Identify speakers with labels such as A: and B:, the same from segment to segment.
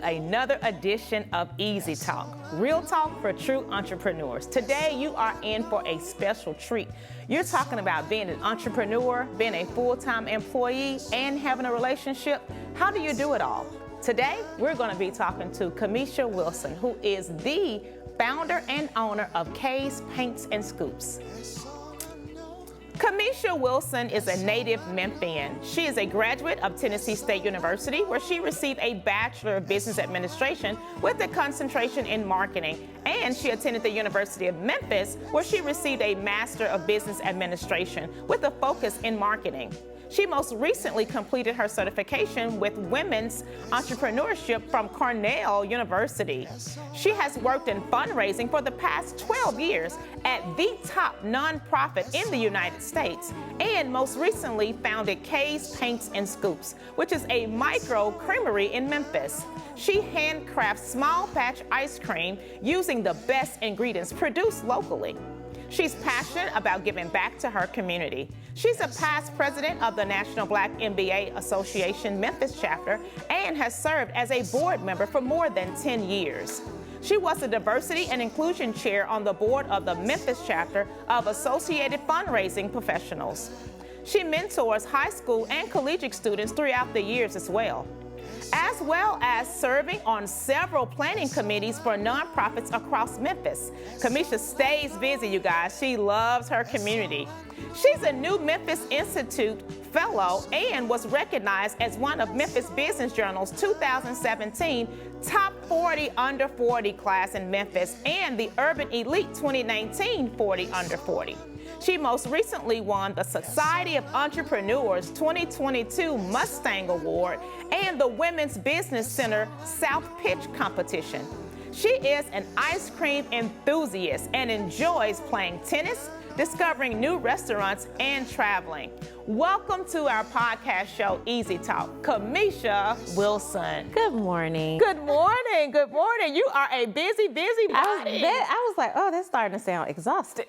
A: another edition of Easy Talk, real talk for true entrepreneurs. Today, you are in for a special treat. You're talking about being an entrepreneur, being a full-time employee, and having a relationship. How do you do it all? Today, we're going to be talking to Kiamesha Wilson, who is the founder and owner of K's Paints and Scoops. Kiamesha Wilson is a native Memphian. She is a graduate of Tennessee State University, where she received a Bachelor of Business Administration with a concentration in marketing. And she attended the University of Memphis, where she received a Master of Business Administration with a focus in marketing. She most recently completed her certification with Women's Entrepreneurship from Cornell University. She has worked in fundraising for the past 12 years at the top nonprofit in the United States, and most recently founded K's Paints and Scoops, which is a micro creamery in Memphis. She handcrafts small batch ice cream using the best ingredients produced locally. She's passionate about giving back to her community. She's a past president of the National Black MBA Association Memphis chapter and has served as a board member for more than 10 years. She was the Diversity and Inclusion Chair on the board of the Memphis chapter of Associated Fundraising Professionals. She mentors high school and collegiate students throughout the years as well as serving on several planning committees for nonprofits across Memphis. Kiamesha stays busy, you guys. She loves her community. She's a New Memphis Institute Fellow and was recognized as one of Memphis Business Journal's 2017 Top 40 Under 40 class in Memphis and the Urban Elite 2019 40 Under 40. She most recently won the Society of Entrepreneurs 2022 Mustang Award and the Women's Business Center South Pitch Competition. She is an ice cream enthusiast and enjoys playing tennis, discovering new restaurants, and traveling. Welcome to our podcast show, Easy Talk, Kiamesha Wilson.
B: Good morning.
A: Good morning. Good morning. You are a busy body.
B: I was like, oh, that's starting to sound exhausted.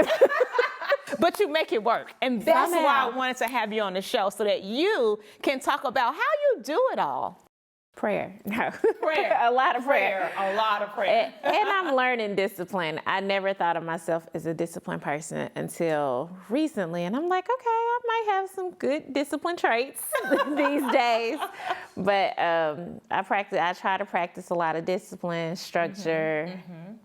A: But you make it work. And that's why I wanted to have you on the show, so that you can talk about how you do it all.
B: Prayer. No.
A: Prayer.
B: A lot of prayer.
A: A lot of prayer.
B: And I'm learning discipline. I never thought of myself as a disciplined person until recently. And I'm like, okay, I might have some good discipline traits these days. But I try to practice a lot of discipline, structure,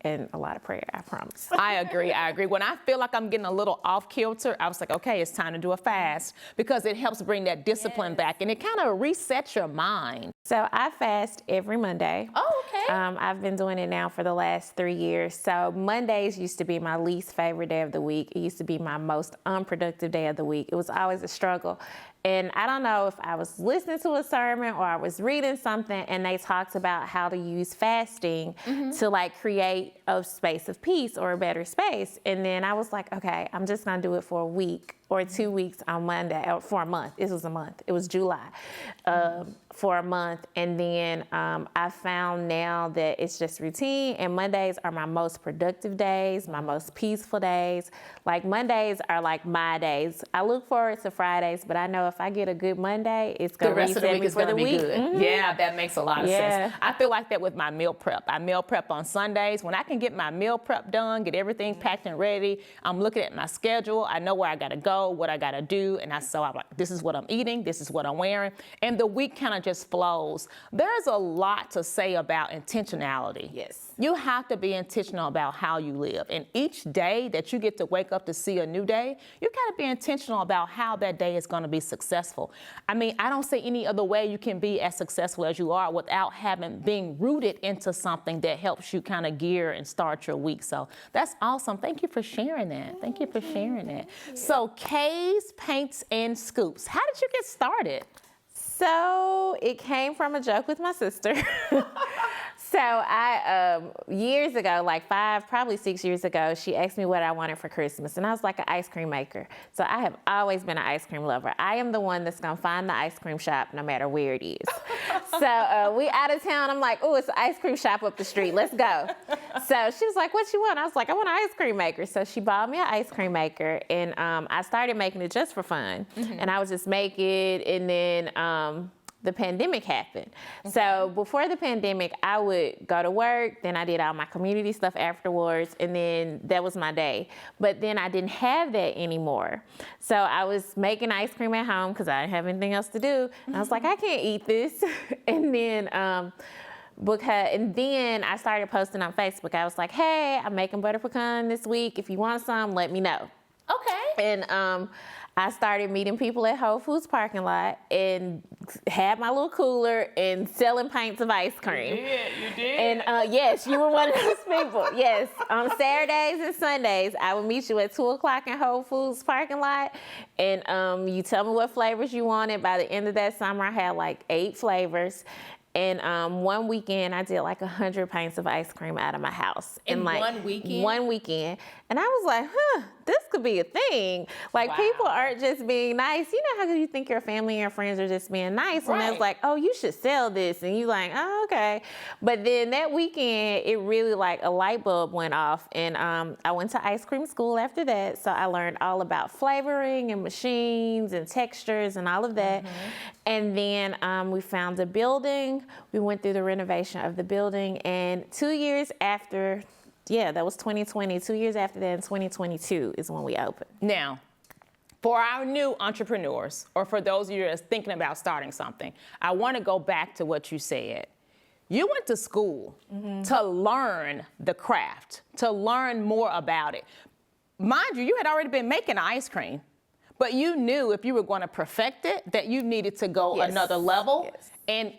B: and a lot of prayer, I promise.
A: I agree. When I feel like I'm getting a little off kilter, I was like, okay, it's time to do a fast, because it helps bring that discipline back, and it kind of resets your mind.
B: So I fast every Monday.
A: Oh, okay.
B: I've been doing it now for the last 3 years. So Mondays used to be my least favorite day of the week. It used to be my most unproductive day of the week. It was always a struggle. And I don't know if I was listening to a sermon or I was reading something and they talked about how to use fasting to like create a space of peace or a better space. And then I was like, okay, I'm just gonna do it for a week or 2 weeks on Monday, or for a month. This was a month. It was July. For a month. And then I found now that it's just routine, and Mondays are my most productive days, my most peaceful days. Like Mondays are like my days. I look forward to Fridays, but I know if I get a good Monday, it's going to reset me for the week.
A: Yeah, that makes a lot of sense. I feel like that with my meal prep. I meal prep on Sundays. When I can get my meal prep done, get everything packed and ready, I'm looking at my schedule. I know where I got to go, what I got to do, and I'm like, this is what I'm eating, this is what I'm wearing, and the week kind of just flows. There's a lot to say about intentionality.
B: Yes.
A: You have to be intentional about how you live. And each day that you get to wake up to see a new day, you got to be intentional about how that day is going to be successful. I mean, I don't see any other way you can be as successful as you are without being rooted into something that helps you kind of gear and start your week. So that's awesome. Thank you for sharing that. Thank you for sharing that. So K's Paints and Scoops. How did you get started?
B: So it came from a joke with my sister. So I, years ago, like 5, probably 6 years ago, she asked me what I wanted for Christmas. And I was like an ice cream maker. So I have always been an ice cream lover. I am the one that's going to find the ice cream shop no matter where it is. So we out of town. I'm like, oh, it's an ice cream shop up the street. Let's go. So she was like, what you want? I was like, I want an ice cream maker. So she bought me an ice cream maker. And I started making it just for fun. Mm-hmm. And I would just make it. And then the pandemic happened. So before the pandemic, I would go to work, then I did all my community stuff afterwards, and then that was my day. But then I didn't have that anymore. So I was making ice cream at home because I didn't have anything else to do. And I was like, I can't eat this. And then I started posting on Facebook. I was like, hey, I'm making butter pecan this week. If you want some, let me know.
A: Okay.
B: And I started meeting people at Whole Foods parking lot and had my little cooler and selling pints of ice cream.
A: You did.
B: And yes, you were one of those people. Yes, on Saturdays and Sundays, I would meet you at 2:00 in Whole Foods parking lot, and you tell me what flavors you wanted. By the end of that summer, I had like 8 flavors. And one weekend, I did like 100 pints of ice cream out of my house.
A: In
B: like,
A: one weekend?
B: One weekend. And I was like, this could be a thing. Like,
A: Wow.
B: people aren't just being nice. You know how you think your family and your friends are just being nice? And it's like, oh, you should sell this. And you like, oh, okay. But then that weekend, it really like a light bulb went off. And I went to ice cream school after that. So I learned all about flavoring and machines and textures and all of that. And then we found a building. We went through the renovation of the building, and 2 years after, that was 2020. 2 years after that, in 2022, is when we opened.
A: Now, for our new entrepreneurs, or for those of you that's thinking about starting something, I want to go back to what you said. You went to school to learn the craft, to learn more about it. Mind you had already been making ice cream, but you knew if you were going to perfect it, that you needed to go another level. And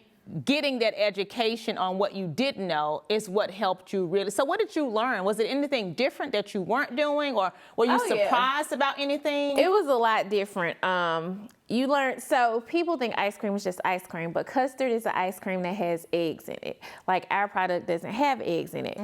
A: getting that education on what you didn't know is what helped you really. So what did you learn? Was it anything different that you weren't doing, or were you surprised about anything?
B: It was a lot different. You learn, so people think ice cream is just ice cream, but custard is an ice cream that has eggs in it. Like, our product doesn't have eggs in it.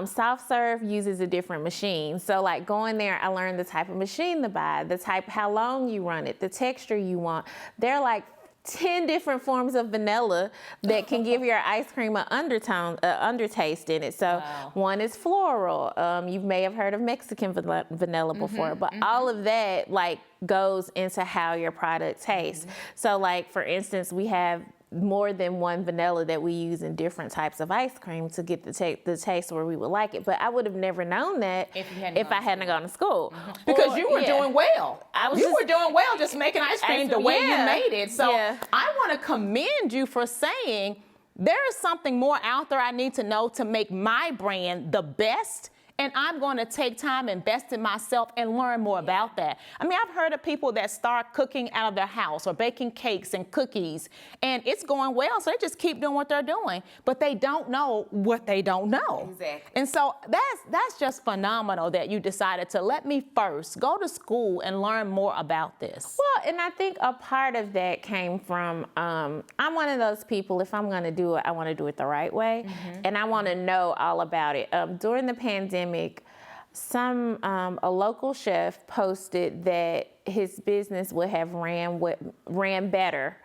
B: Soft serve uses a different machine. So like, going there, I learned the type of machine to buy, how long you run it, the texture you want. They're like 10 different forms of vanilla that can give your ice cream an undertaste in it. So one is floral. You may have heard of Mexican vanilla before, but all of that like goes into how your product tastes. So like, for instance, we have more than one vanilla that we use in different types of ice cream to get the taste where we would like it. But I would have never known that if I hadn't gone to school.
A: Because you were doing well. You were doing well just making ice cream the way you made it. So I want to commend you for saying there is something more out there I need to know to make my brand the best. And I'm going to take time, invest in myself, and learn more about that. I mean, I've heard of people that start cooking out of their house or baking cakes and cookies, and it's going well, so they just keep doing what they're doing, but they don't know what they don't know.
B: Exactly.
A: And so that's just phenomenal that you decided to let me first go to school and learn more about this.
B: Well, and I think a part of that came from, I'm one of those people, if I'm going to do it, I want to do it the right way, and I want to know all about it. During the pandemic, a local chef posted that his business would have ran better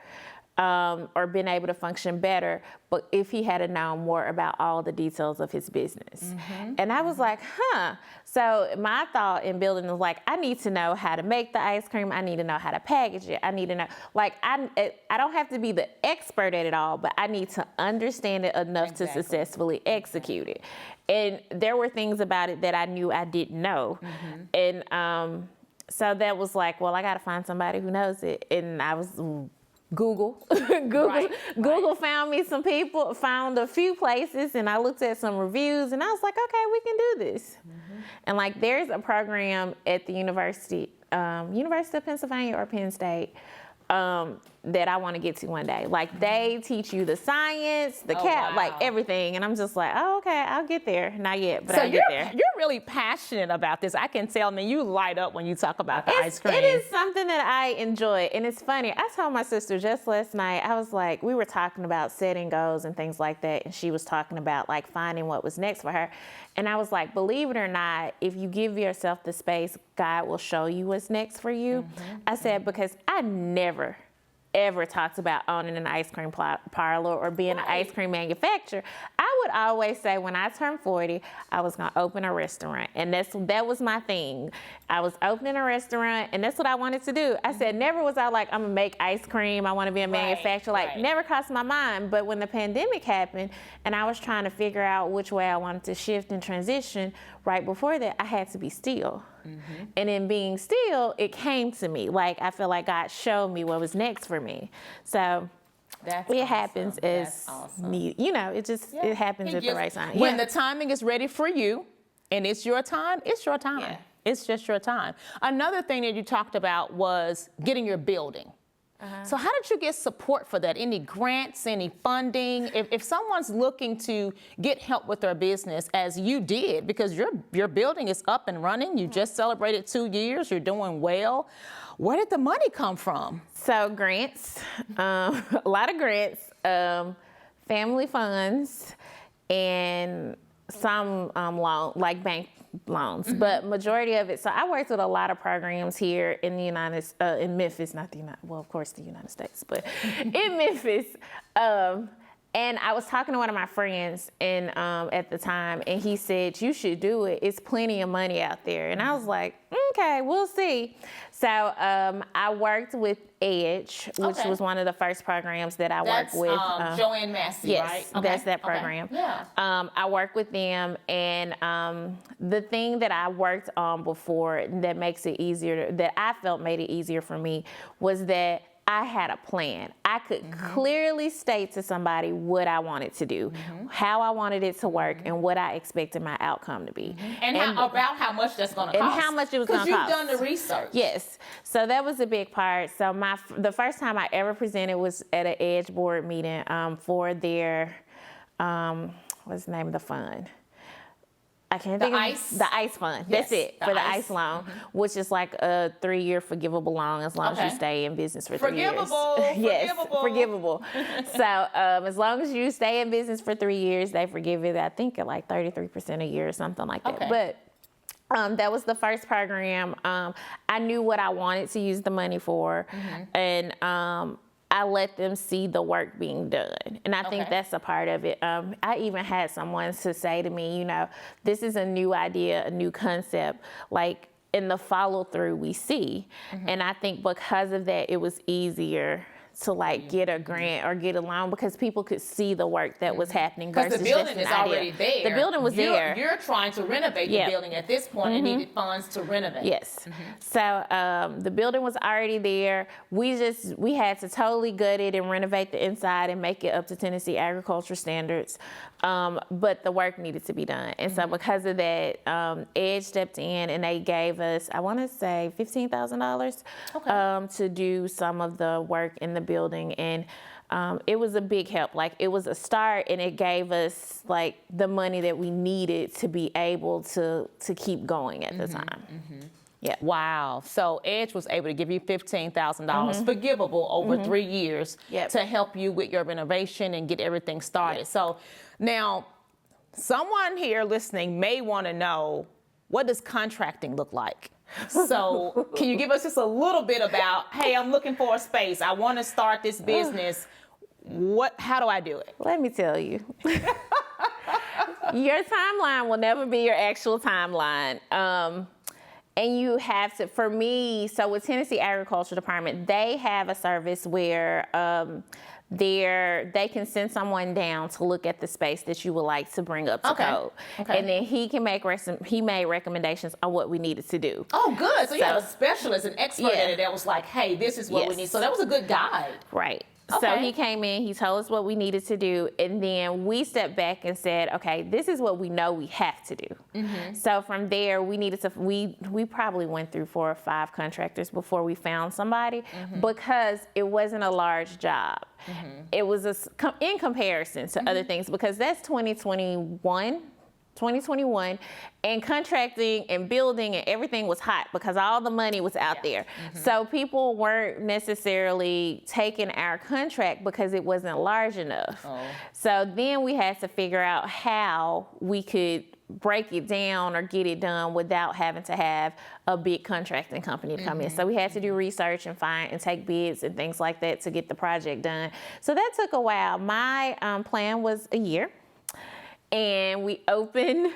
B: or been able to function better, but if he had known more about all the details of his business. And I was like, So my thought in building was like, I need to know how to make the ice cream. I need to know how to package it. I need to know, like, I don't have to be the expert at it all, but I need to understand it enough to successfully execute it. And there were things about it that I knew I didn't know. And so that was like, well, I got to find somebody who knows it. And I was Google found me some people, found a few places, and I looked at some reviews, and I was like, okay, we can do this. And like, there's a program at the University of Pennsylvania or Penn State that I want to get to one day. Like, they teach you the science, like everything. And I'm just like, oh, okay, I'll get there. Not yet, but I'll get there.
A: You're really passionate about this. I can tell. I mean, you light up when you talk about the ice cream.
B: It is something that I enjoy. And it's funny. I told my sister just last night, I was like, we were talking about setting goals and things like that. And she was talking about like finding what was next for her. And I was like, believe it or not, if you give yourself the space, God will show you what's next for you. I said, because I never ever talked about owning an ice cream parlor or being an ice cream manufacturer. I would would always say when I turned 40, I was gonna open a restaurant. And that was my thing. I was opening a restaurant and that's what I wanted to do. I said, never was I like, I'm gonna make ice cream. I wanna be a manufacturer. Like never crossed my mind. But when the pandemic happened and I was trying to figure out which way I wanted to shift and transition, right before that, I had to be still. And in being still, it came to me. Like, I feel like God showed me what was next for me. So it happens as me, you know, it just, it happens at the right time.
A: When the timing is ready for you and it's your time, it's your time.
B: Yeah.
A: It's just your time. Another thing that you talked about was getting your building. So how did you get support for that? Any grants, any funding? If someone's looking to get help with their business, as you did, because your building is up and running, you just celebrated 2 years, you're doing well. Where did the money come from?
B: So grants, a lot of grants, family funds, and some like bank loans, but majority of it. So I worked with a lot of programs here in the in Memphis, not the United, well, of course the United States, but in Memphis. And I was talking to one of my friends and at the time, and he said, you should do it. It's plenty of money out there. And I was like, okay, we'll see. So I worked with EDGE, which was one of the first programs that I worked with.
A: Joanne Massey,
B: yes,
A: right?
B: Yes, that's that program.
A: Yeah.
B: I worked with them, and the thing that I worked on before that makes it easier, that I felt made it easier for me, was that I had a plan. I could clearly state to somebody what I wanted to do, how I wanted it to work, and what I expected my outcome to be.
A: And about how much that's going to cost.
B: And how much it was going to cost.
A: Because you've done the research.
B: Yes. So that was a big part. So the first time I ever presented was at an EDGE board meeting for their, what's the name of the fund? I can't think of the ICE fund.
A: Yes,
B: that's it, for the ICE loan, which is like a 3-year forgivable loan as long as you stay in business for 3 years. Yes, forgivable. So as long as you stay in business for 3 years, they forgive it, I think, at like 33% a year or something like that. But that was the first program. I knew what I wanted to use the money for, and I let them see the work being done. And I think that's a part of it. I even had someone to say to me, you know, this is a new idea, a new concept, like in the follow through we see. And I think because of that, it was easier to like get a grant or get a loan because people could see the work that was happening versus
A: the building
B: just an
A: is
B: idea.
A: already there.
B: The building was there.
A: You're trying to renovate the building at this point and needed funds to renovate.
B: Yes. So the building was already there. We had to totally gut it and renovate the inside and make it up to Tennessee agriculture standards. But the work needed to be done. And so because of that, EDGE stepped in and they gave us, I want to say $15,000 to do some of the work in the building. And it was a big help. Like, it was a start, and it gave us like the money that we needed to be able to keep going at the time. Yeah.
A: Wow. So EDGE was able to give you $15,000 forgivable over 3 years to help you with your renovation and get everything started. So now someone here listening may want to know, what does contracting look like? So can you give us just a little bit about, hey, I'm looking for a space. I want to start this business. How do I do it?
B: Let me tell you. Your timeline will never be your actual timeline. And you have to, for me, so with Tennessee Agriculture Department, they have a service where they can send someone down to look at the space that you would like to bring up to code. And then he made recommendations on what we needed to do.
A: Oh, good. So you have a specialist, an expert in it that was like, hey, this is what we need. So that was a good guide.
B: Right. So he came in, he told us what we needed to do, and then we stepped back and said, okay, this is what we know we have to do. So from there, we probably went through 4 or 5 contractors before we found somebody because it wasn't a large job. It was in comparison to other things, because that's 2021, and contracting and building and everything was hot because all the money was out there. So people weren't necessarily taking our contract because it wasn't large enough. So then we had to figure out how we could break it down or get it done without having to have a big contracting company to come in. So we had to do research and find and take bids and things like that to get the project done. So that took a while. My plan was a year. and we opened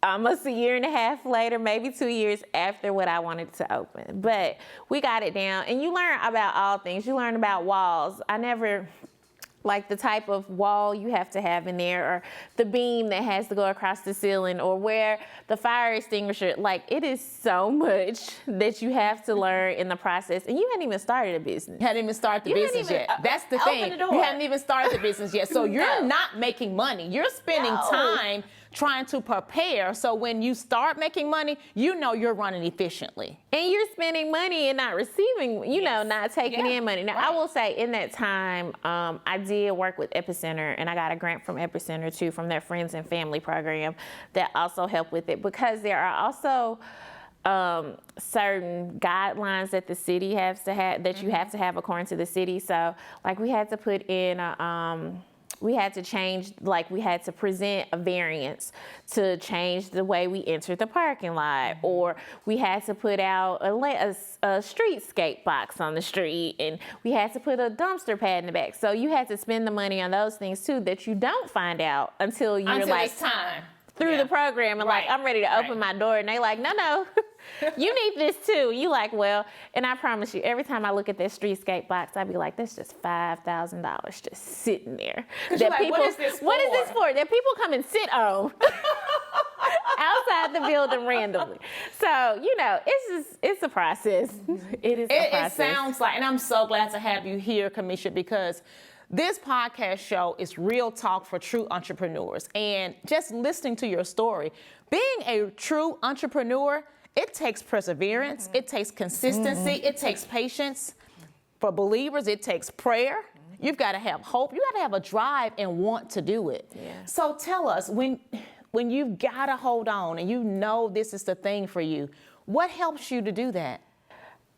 B: almost a year and a half later, maybe 2 years after what I wanted to open. But we got it down, and you learn about all things. You learn about walls. I never, like the type of wall you have to have in there, or the beam that has to go across the ceiling, or where the fire extinguisher, like it is so much that you have to learn in the process. And you hadn't even started a business.
A: You hadn't even started the business yet. That's the thing. You haven't even started the business yet. So you're not making money. You're spending time trying to prepare. So when you start making money, you know you're running efficiently.
B: And you're spending money and not receiving, you know, not taking in money. Now, I will say in that time, I did work with Epicenter, and I got a grant from Epicenter too, from their Friends and Family program that also helped with it, because there are also certain guidelines that the city has to have, that you have to have according to the city. So like we had to put in we had to change, like we had to present a variance to change the way we entered the parking lot, or we had to put out a streetscape box on the street, and we had to put a dumpster pad in the back. So you had to spend the money on those things too that you don't find out until
A: it's time.
B: Through the program, and like, I'm ready to open my door, and they like, no, you need this too. You like, well, and I promise you, every time I look at that streetscape box, I'd be like, that's just $5,000 just sitting there. That
A: like,
B: people,
A: what is this for?
B: That people come and sit on outside the building randomly. So, you know, it's a process. It is a process.
A: It sounds like, and I'm so glad to have you here, Kiamesha, because this podcast show is real talk for true entrepreneurs. And just listening to your story, being a true entrepreneur, it takes perseverance, it takes consistency, it takes patience. For believers, it takes prayer. You've got to have hope. You got to have a drive and want to do it. Yeah. So tell us, when you've got to hold on and you know this is the thing for you, what helps you to do that?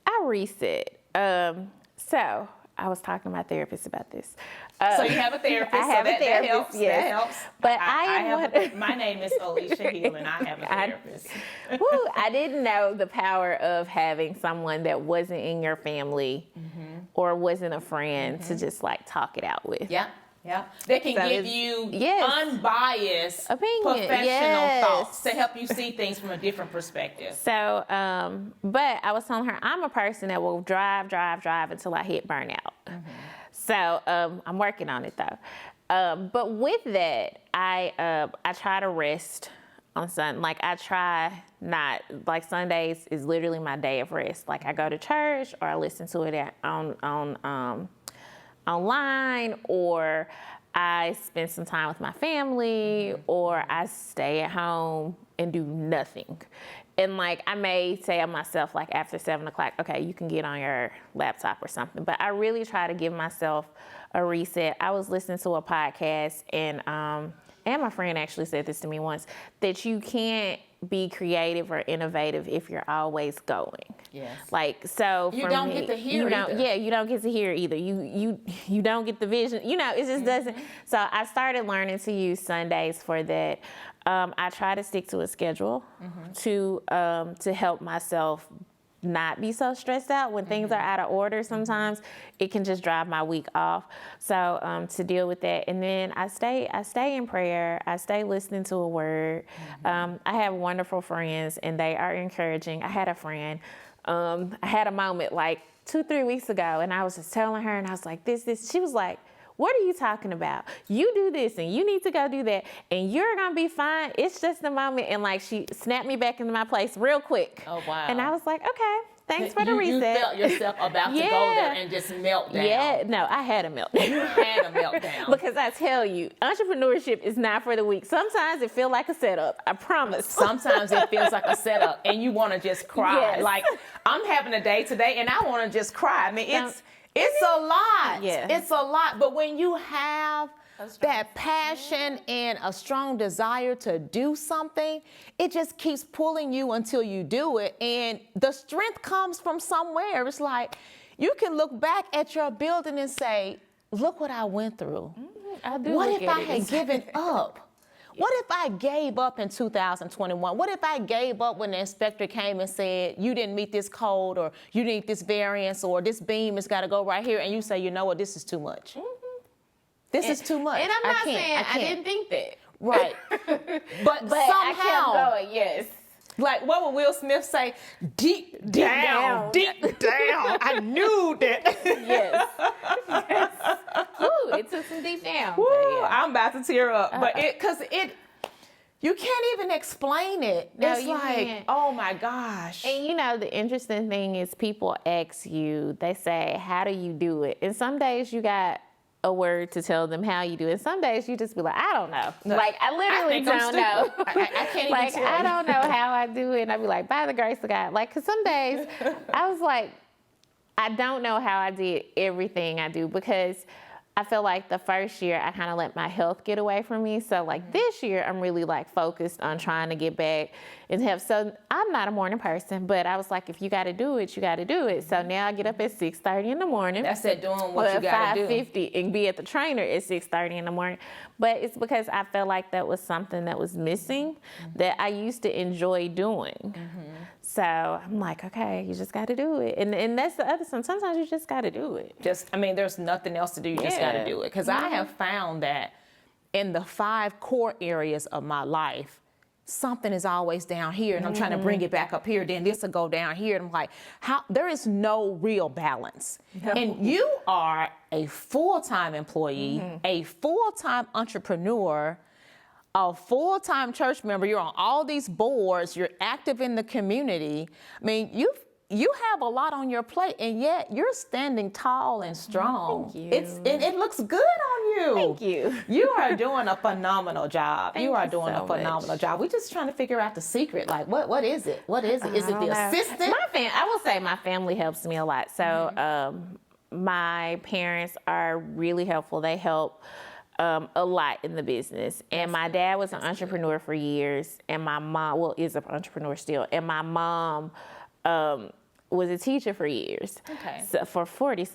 B: I reset. So I was talking to my therapist about this.
A: So you have a therapist.
B: I have a therapist. That helps. Yes.
A: That helps.
B: But
A: my name is Alicia Hill, and I have a therapist.
B: I didn't know the power of having someone that wasn't in your family or wasn't a friend to just like talk it out with.
A: Yeah. Yeah, they can give you unbiased, professional thoughts to help you see things from a different perspective.
B: So, but I was telling her, I'm a person that will drive until I hit burnout. So I'm working on it though. But with that, I try to rest on Sunday. Like I try not, like Sundays is literally my day of rest. Like I go to church or I listen to it online, or I spend some time with my family, or I stay at home and do nothing. And like I may say to myself, like after 7 o'clock, okay, you can get on your laptop or something. But I really try to give myself a reset. I was listening to a podcast, and my friend actually said this to me once, that you can't be creative or innovative if you're always going. Yes. Like, so
A: you don't get to hear either.
B: Yeah, you don't get to hear either. You don't get the vision. You know, it just doesn't. So I started learning to use Sundays for that. I try to stick to a schedule to help myself not be so stressed out when things are out of order. Sometimes it can just drive my week off. So to deal with that, and then I stay in prayer. I stay listening to a word. I have wonderful friends, and they are encouraging. I had a friend. I had a moment like 2-3 weeks ago, and I was just telling her, and I was like, this. She was like, what are you talking about? You do this and you need to go do that and you're gonna be fine. It's just a moment. And like she snapped me back into my place real quick.
A: Oh, wow.
B: And I was like, okay, thanks for the reset.
A: You felt yourself about to go there and just melt down.
B: Yeah, no, I had a meltdown.
A: You had a meltdown.
B: Because I tell you, entrepreneurship is not for the weak. Sometimes it feels like a setup, I promise.
A: Sometimes it feels like a setup and you wanna just cry.
B: Yes.
A: Like, I'm having a day today and I wanna just cry. I mean, it's a lot.
B: Yeah.
A: It's a lot. But when you have that passion and a strong desire to do something, it just keeps pulling you until you do it. And the strength comes from somewhere. It's like you can look back at your building and say, look what I went through. What if I had given up? What if I gave up in 2021? What if I gave up when the inspector came and said, you didn't meet this code, or you need this variance, or this beam has got to go right here, and you say, you know what, this is too much. This is too much.
B: And I'm not saying I didn't think that.
A: Right. But somehow,
B: I kept going, yes.
A: like, what would Will Smith say? Deep down. I knew that.
B: Yes. Ooh, it took some deep down.
A: Woo,
B: But yeah.
A: I'm about to tear up. But you can't even explain it.
B: No,
A: It's
B: you
A: like,
B: can't.
A: oh my gosh.
B: And you know, the interesting thing is people ask you, they say, how do you do it? And some days you got a word to tell them how you do it. And some days you just be like, I don't know. Like, I literally
A: think I'm
B: don't know.
A: I can't even
B: Like,
A: tell
B: I
A: you.
B: don't know how I do it. And I be like, by the grace of God. Like, because some days I was like, I don't know how I did everything I do, because I feel like the first year I kind of let my health get away from me. So like this year I'm really like focused on trying to get back and have, so I'm not a morning person, but I was like, if you got to do it, you got to do it. So now I get up at 6:30 in the morning.
A: That's it, doing what you got to do.
B: 5:50 and be at the trainer at 6:30 in the morning. But it's because I felt like that was something that was missing that I used to enjoy doing. So I'm like, okay, you just got to do it. And that's the other thing. Sometimes you just got to do it.
A: There's nothing else to do. You just got to
B: Yeah.
A: do it. Because I have found that in the 5 core areas of my life, something is always down here, and I'm trying to bring it back up here. Then this will go down here, and I'm like, there is no real balance.
B: No.
A: And you are a full-time employee, a full-time entrepreneur, a full-time church member. You're on all these boards. You're active in the community. I mean, you have a lot on your plate, and yet you're standing tall and strong.
B: Thank you.
A: It looks good on you.
B: Thank you.
A: You are doing a phenomenal job.
B: Thank
A: you are
B: you
A: doing
B: so
A: a phenomenal
B: much.
A: job. We're just trying to figure out the secret. Like, what is it? What is it? Is it
B: I
A: the
B: don't know.
A: assistant?
B: I will say my family helps me a lot. So my parents are really helpful. They help a lot in the business. And my dad was an entrepreneur for years, and my mom, is an entrepreneur still. And my mom was a teacher for years.
A: Okay.
B: So for 40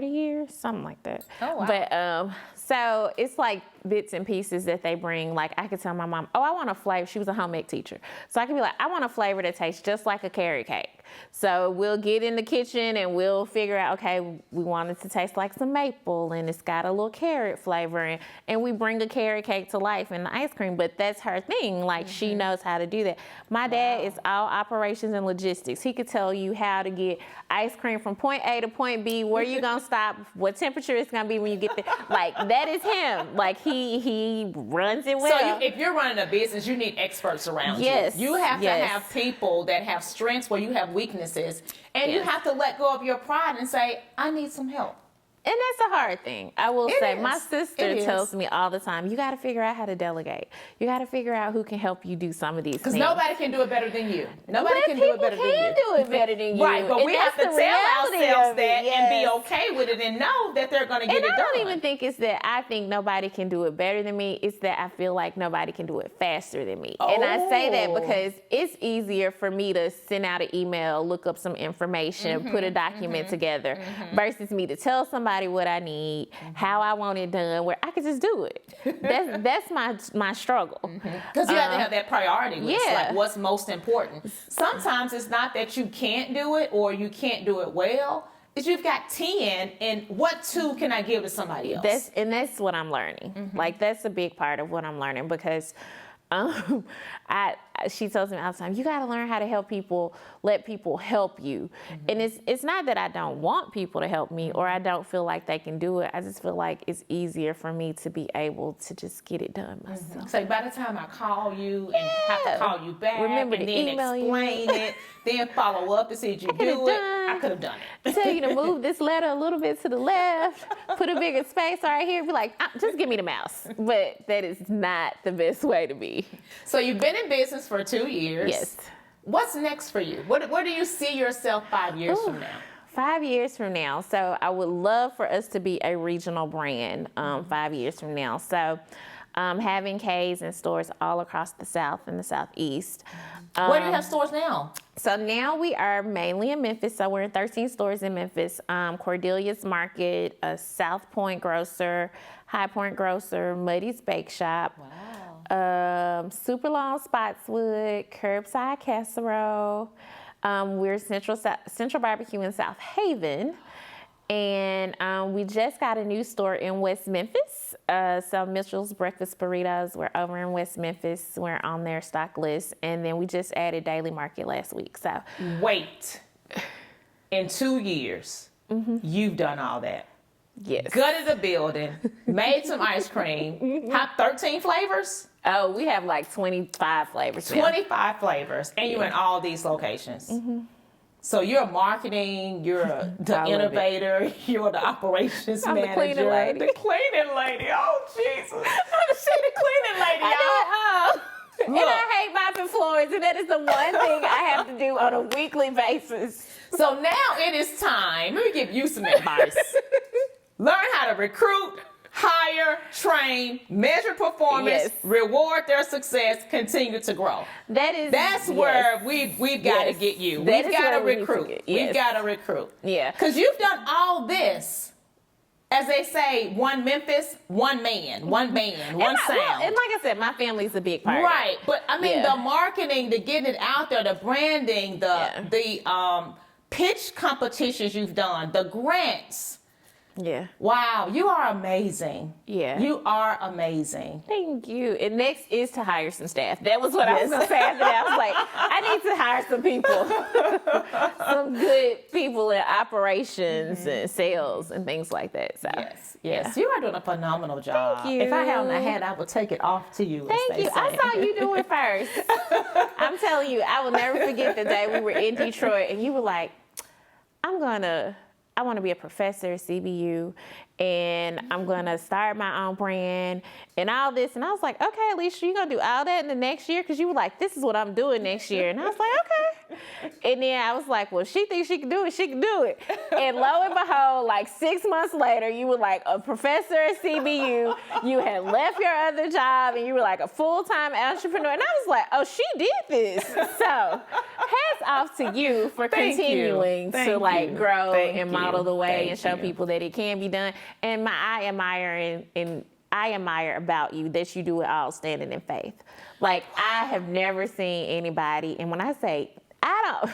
B: years, something like that.
A: Oh, wow.
B: But so it's like bits and pieces that they bring. Like I could tell my mom, oh, I want a flavor. She was a home ec teacher. So I could be like, I want a flavor that tastes just like a carrot cake. So we'll get in the kitchen and we'll figure out, okay, we want it to taste like some maple and it's got a little carrot flavor. And we bring a carrot cake to life in the ice cream. But that's her thing. Like she knows how to do that. My dad is all operations and logistics. He could tell you how to get ice cream from point A to point B, where you going to stop, what temperature it's going to be when you get there. Like that is him. Like he runs it well.
A: So if you're running a business, you need experts around
B: Yes,
A: you. You have to
B: yes.
A: have people that have strengths where you have weaknesses. And you
B: Yes.
A: have to let go of your pride and say, I need some help.
B: And that's a hard thing. I will
A: It
B: say,
A: is.
B: my sister
A: It is.
B: tells me all the time, you got to figure out how to delegate. You got to figure out who can help you do some of these things.
A: Because nobody can do it better than you. Nobody
B: But
A: can do it better
B: people
A: than you.
B: can do it better than you.
A: Right, but
B: And
A: we have
B: that's
A: to
B: the
A: tell
B: reality
A: ourselves
B: of
A: that
B: it,
A: and be
B: yes.
A: okay with it and know that they're going to get
B: And
A: it
B: I
A: done.
B: don't even think it's that I think nobody can do it better than me. It's that I feel like nobody can do it faster than me. And I say that
A: Oh.
B: because it's easier for me to send out an email, look up some information, put a document together, versus me to tell somebody what I need, how I want it done, where I could just do it. That's my struggle.
A: Because you have to have that priority list,
B: yeah.
A: like what's most important. Sometimes it's not that you can't do it or you can't do it well. It's you've got 10, and what 2 can I give to somebody else?
B: That's what I'm learning. Like that's a big part of what I'm learning, because she tells me all the time, you got to learn how to help people, let people help you. And it's not that I don't want people to help me or I don't feel like they can do it. I just feel like it's easier for me to be able to just get it done myself.
A: So by the time I call you and have to call you back
B: Remember
A: and
B: to
A: then
B: email you.
A: explain it, then follow up to see if you do it, I could have done it.
B: Tell you to move this letter a little bit to the left, put a bigger space right here, be like, just give me the mouse. But that is not the best way to be.
A: So you've been in business for 2 years.
B: Yes.
A: What's next for you? Where do you see yourself 5 years from now?
B: 5 years from now. So I would love for us to be a regional brand 5 years from now. So having K's in stores all across the South and the Southeast.
A: Where do you have stores now?
B: So now we are mainly in Memphis. So we're in 13 stores in Memphis. Cordelia's Market, a South Point Grocer, High Point Grocer, Muddy's Bake Shop.
A: Wow.
B: Super Long Spotswood, Curbside Casserole. We're Central Barbecue in South Haven. And we just got a new store in West Memphis. So Mitchell's Breakfast Burritos, we're over in West Memphis. We're on their stock list. And then we just added Daily Market last week. So
A: wait, in 2 years, you've done all that.
B: Yes.
A: Gutted the building, made some ice cream. Have 13 flavors?
B: Oh, we have like 25 flavors.
A: 25 flavors. And you're in all these locations. So you're marketing, you're the innovator, you're the operations manager.
B: The cleaning lady.
A: The cleaning lady. Oh, Jesus. She the cleaning lady, y'all.
B: And I hate mopping floors, and that is the one thing I have to do on a weekly basis.
A: So now it is time. Let me give you some advice. Learn how to recruit, hire, train, measure performance, reward their success, continue to grow. That's where we've got to get you. We've got to recruit. We've got to recruit.
B: Yeah.
A: Because you've done all this. As they say, one Memphis, one man, one band, one sound.
B: Well, and like I said, my family's a big part.
A: Right. But I mean, the marketing, the getting it out there, the branding, the pitch competitions you've done, the grants.
B: Yeah.
A: Wow, you are amazing.
B: Yeah.
A: You are amazing.
B: Thank you. And next is to hire some staff. That was what I was going to say after that. I was like, I need to hire some people. Some good people in operations and sales and things like that. So
A: Yes. You are doing a phenomenal job.
B: Thank you.
A: If I hadn't had, I would take it off to you.
B: Thank you. I saw you do it first. I'm telling you, I will never forget the day we were in Detroit and you were like, I want to be a professor at CBU, and I'm going to start my own brand and all this. And I was like, okay, Alicia, you're going to do all that in the next year? Because you were like, this is what I'm doing next year. And I was like, okay. And then I was like, well, she thinks she can do it. She can do it. And lo and behold, like 6 months later, you were like a professor at CBU. You had left your other job, and you were like a full-time entrepreneur. And I was like, oh, she did this. So hats off to you for continuing to like grow and model the way and show people that it can be done. And I admire about you that you do it all standing in faith. Like, I have never seen anybody, and when I say I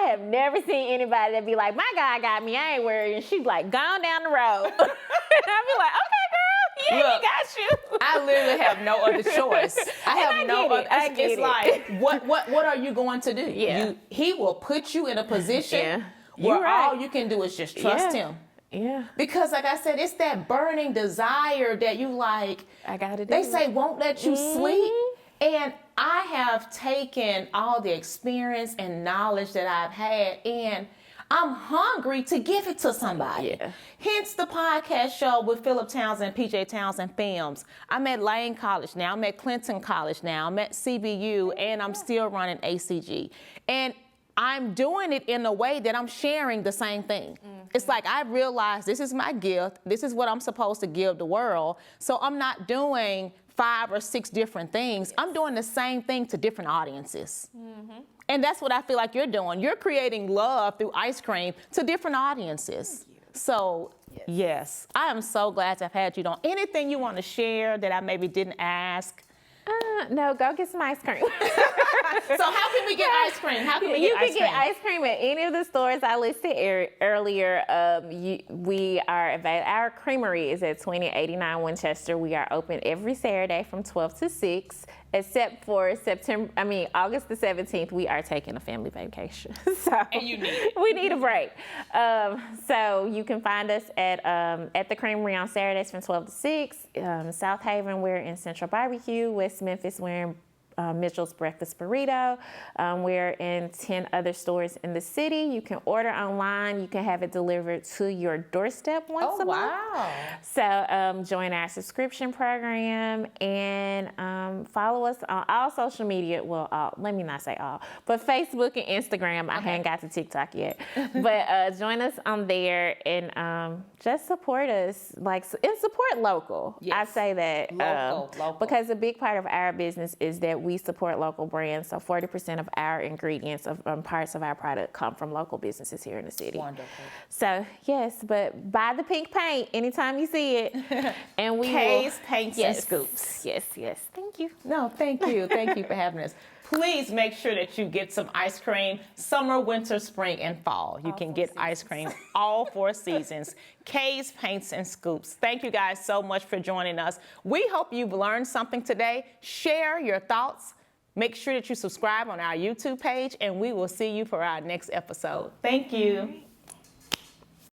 B: have never seen anybody that be like, my God got me, I ain't worried. And she's like, gone down the road. And I'd be like, okay, girl, yeah, look, we got you.
A: I literally have no other choice. I have no other. It's like, what are you going to do?
B: Yeah.
A: He will put you in a position where all you can do is just trust him.
B: Yeah.
A: Because like I said, it's that burning desire that you like.
B: I got to do.
A: They say won't let you sleep. And I have taken all the experience and knowledge that I've had, and I'm hungry to give it to somebody.
B: Yeah.
A: Hence the podcast show with Philip Townsend, PJ Townsend Films. I'm at Lane College now. I'm at Clinton College now. I'm at CBU, and I'm still running ACG. And I'm doing it in a way that I'm sharing the same thing. It's like I realize this is my gift. This is what I'm supposed to give the world. So I'm not doing 5 or 6 different things. I'm doing the same thing to different audiences. And that's what I feel like you're doing. You're creating love through ice cream to different audiences. So yes, I am so glad to have had you on. Anything you want to share that I maybe didn't ask?
B: No, go get some ice cream.
A: So how can we get ice cream? How can we get ice cream?
B: You can get ice cream at any of the stores I listed earlier. We are available. Our creamery is at 2089 Winchester. We are open every Saturday from 12 to 6, except for August the 17th. We are taking a family vacation.
A: And you need it.
B: We need a break. So you can find us at the creamery on Saturdays from 12 to 6. South Haven, we're in Central Barbecue. West Memphis, we're in Mitchell's Breakfast Burrito. We're in 10 other stores in the city. You can order online. You can have it delivered to your doorstep once a month.
A: Wow.
B: So join our subscription program and follow us on all social media. Well, let me not say all, but Facebook and Instagram. I haven't got to TikTok yet. But join us on there and just support us. And support local. Yes. I say that
A: local.
B: because a big part of our business is that we support local brands. So 40% of our ingredients of parts of our product come from local businesses here in the city.
A: Wonderful.
B: So yes, but buy the pink paint anytime you see it. And we
A: Kay's Paints and Scoops.
B: Yes. Thank you.
A: No, thank you. Thank you for having us. please make sure that you get some ice cream summer, winter, spring, and fall. You can get ice cream all 4 seasons. K's Paints and Scoops. Thank you guys so much for joining us. We hope you've learned something today. Share your thoughts. Make sure that you subscribe on our YouTube page, and we will see you for our next episode. Thank you.